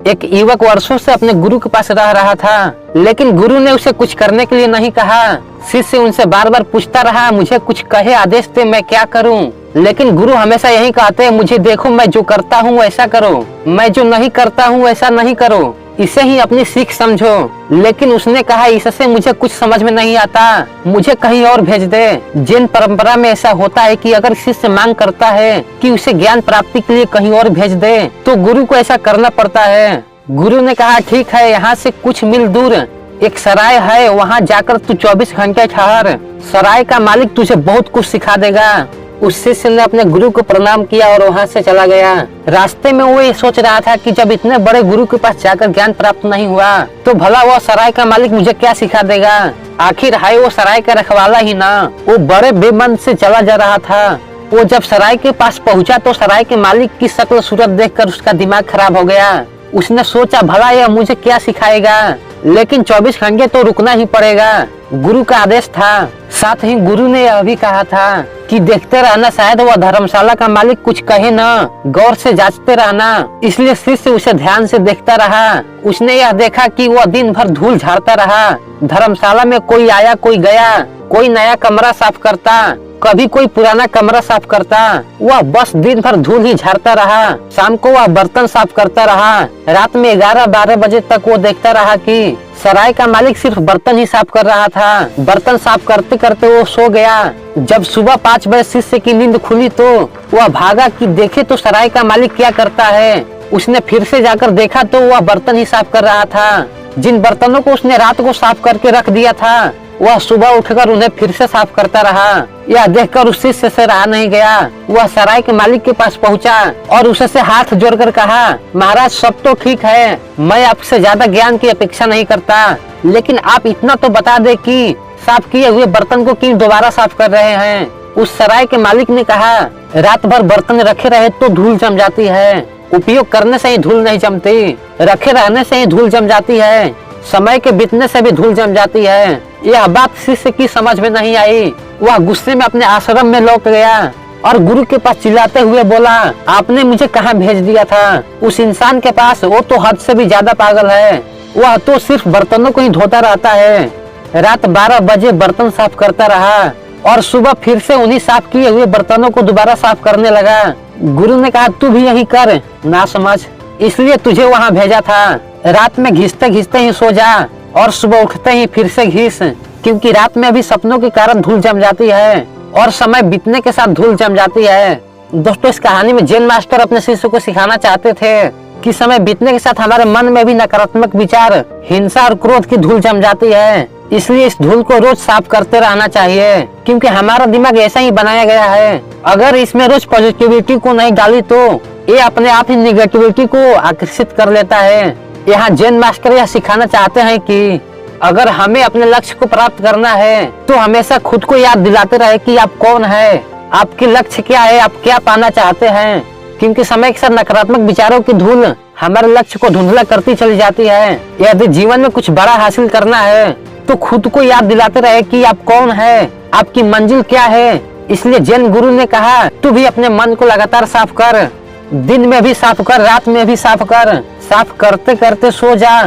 एक युवक वर्षों से अपने गुरु के पास रह रहा था, लेकिन गुरु ने उसे कुछ करने के लिए नहीं कहा। शिष्य उनसे बार बार पूछता रहा, मुझे कुछ कहे, आदेश दे, मैं क्या करूं? लेकिन गुरु हमेशा यही कहते हैं, मुझे देखो, मैं जो करता हूं ऐसा करो, मैं जो नहीं करता हूं ऐसा नहीं करो। इसे ही अपनी सीख समझो। लेकिन उसने कहा, इससे मुझे कुछ समझ में नहीं आता, मुझे कहीं और भेज दे। जैन परंपरा में ऐसा होता है कि अगर शिष्य मांग करता है कि उसे ज्ञान प्राप्ति के लिए कहीं और भेज दे, तो गुरु को ऐसा करना पड़ता है। गुरु ने कहा, ठीक है, यहाँ से कुछ मील दूर एक सराय है, वहाँ जाकर तू 24 घंटे ठहर, सराय का मालिक तुझे बहुत कुछ सिखा देगा। उस शिष्य ने अपने गुरु को प्रणाम किया और वहाँ से चला गया। रास्ते में वो ये सोच रहा था कि जब इतने बड़े गुरु के पास जाकर ज्ञान प्राप्त नहीं हुआ, तो भला वो सराय का मालिक मुझे क्या सिखा देगा? आखिर है वो सराय का रखवाला ही ना। वो बड़े बेमन से चला जा रहा था। वो जब सराय के पास पहुंचा तो सराय के मालिक की शक्ल सूरत देखकर उसका दिमाग खराब हो गया। उसने सोचा, भला यह मुझे क्या सिखाएगा? लेकिन 24 घंटे तो रुकना ही पड़ेगा, गुरु का आदेश था। साथ ही गुरु ने यह भी कहा था कि देखते रहना, शायद वह धर्मशाला का मालिक कुछ कहे न, गौर से जांचते रहना। इसलिए शिष्य उसे ध्यान से देखता रहा। उसने यह देखा कि वह दिन भर धूल झाड़ता रहा। धर्मशाला में कोई आया कोई गया, कोई नया कमरा साफ करता, कभी कोई पुराना कमरा साफ करता। वह बस दिन भर धूल ही झाड़ता रहा। शाम को वह बर्तन साफ करता रहा। रात में 11-12 बजे तक वो देखता रहा कि सराय का मालिक सिर्फ बर्तन ही साफ कर रहा था। बर्तन साफ करते करते वो सो गया। जब सुबह 5 बजे शिष्य की नींद खुली तो वह भागा कि देखे तो सराय का मालिक क्या करता है। उसने फिर से जाकर देखा तो वह बर्तन ही साफ कर रहा था। जिन बर्तनों को उसने रात को साफ करके रख दिया था, वह सुबह उठकर उन्हें फिर से साफ करता रहा। यह देखकर उस शिष्य से रहा नहीं गया। वह सराय के मालिक के पास पहुंचा और उससे हाथ जोड़कर कहा, महाराज, सब तो ठीक है, मैं आपसे ज्यादा ज्ञान की अपेक्षा नहीं करता, लेकिन आप इतना तो बता दे कि साफ किए हुए बर्तन को क्यों दोबारा साफ कर रहे हैं? उस सराय के मालिक ने कहा, रात भर बर्तन रखे रहे तो धूल जम जाती है, उपयोग करने से ही धूल नहीं जमती, रखे रहने से ही धूल जम जाती है, समय के बीतने से भी धूल जम जाती है। यह बात शिष्य की समझ में नहीं आई। वह गुस्से में अपने आश्रम में लौट गया और गुरु के पास चिल्लाते हुए बोला, आपने मुझे कहाँ भेज दिया था? उस इंसान के पास, वो तो हद से भी ज्यादा पागल है। वह तो सिर्फ बर्तनों को ही धोता रहता है। रात 12 बजे बर्तन साफ करता रहा और सुबह फिर से उन्हीं साफ किए हुए बर्तनों को दोबारा साफ करने लगा। गुरु ने कहा, तू भी यही कर, ना समझ, इसलिए तुझे वहाँ भेजा था। रात में घिसते घिसते ही सो जा और सुबह उठते ही फिर से घिस, क्योंकि रात में भी सपनों के कारण धूल जम जाती है और समय बीतने के साथ धूल जम जाती है। दोस्तों, इस कहानी में जैन मास्टर अपने शिष्य को सिखाना चाहते थे कि समय बीतने के साथ हमारे मन में भी नकारात्मक विचार, हिंसा और क्रोध की धूल जम जाती है। इसलिए इस धूल को रोज साफ करते रहना चाहिए, क्योंकि हमारा दिमाग ऐसा ही बनाया गया है। अगर इसमें रोज पॉजिटिविटी को नहीं डाली तो ये अपने आप ही निगेटिविटी को आकर्षित कर लेता है। यहाँ जैन मास्टर यह सिखाना चाहते हैं कि अगर हमें अपने लक्ष्य को प्राप्त करना है तो हमेशा खुद को याद दिलाते रहे कि आप कौन है, आपके लक्ष्य क्या है, आप क्या पाना चाहते हैं। क्योंकि समय के साथ नकारात्मक विचारों की धूल हमारे लक्ष्य को धुंधला करती चली जाती है। यदि जीवन में कुछ बड़ा हासिल करना है तो खुद को याद दिलाते रहे कि आप कौन है, आपकी मंजिल क्या है। इसलिए जैन गुरु ने कहा, तू भी अपने मन को लगातार साफ कर, दिन में भी साफ कर, रात में भी साफ कर, साफ करते करते सो जा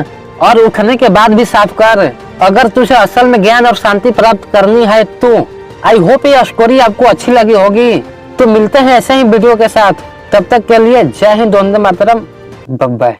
और उठने के बाद भी साफ कर। अगर तुझे असल में ज्ञान और शांति प्राप्त करनी है तो आई होप ये स्टोरी आपको अच्छी लगी होगी। तो मिलते हैं ऐसे ही वीडियो के साथ, तब तक के लिए जय हिंद, वंदे मातरम, बाय बाय।